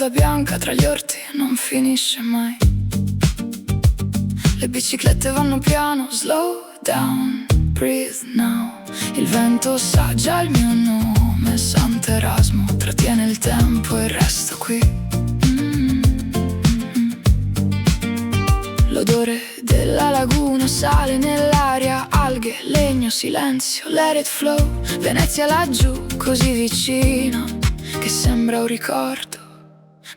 strada bianca tra gli orti non finisce mai. Le biciclette vanno piano, slow down, breathe now. Il vento sa già il mio nome, Sant'Erasmo trattiene il tempo e resto qui. L'odore della laguna sale nell'aria, alghe, legno, silenzio, let it flow. Venezia laggiù, così vicino, che sembra un ricordo.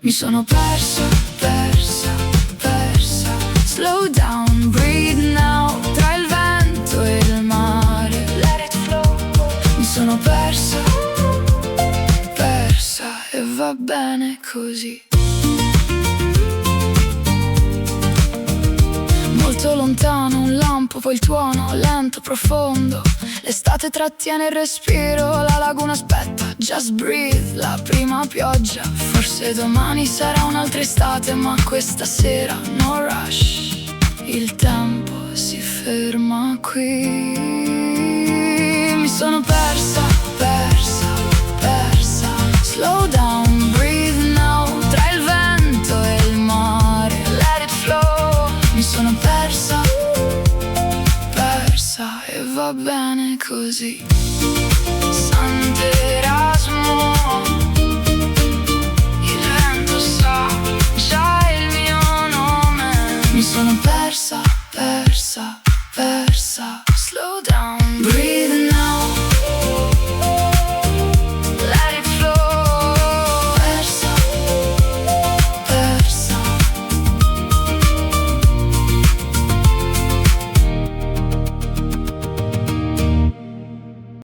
Mi sono persa, persa, persa. Slow down, breathe now. Tra il vento e il mare, let it flow. Mi sono persa, persa e va bene così. Molto lontano un lampo, poi il tuono lento, profondo. L'estate trattiene il respiro, la laguna aspetta, just breathe. La prima pioggia, forse domani sarà un'altra estate, ma questa sera no rush. Il tempo si ferma qui. Mi sono persa, persa, persa. Slow down, breathe now. Tra il vento e il mare, let it flow. Mi sono persa, persa e va bene così. Sant'Erasmo, il vento sa già il mio nome. Mi sono persa, persa.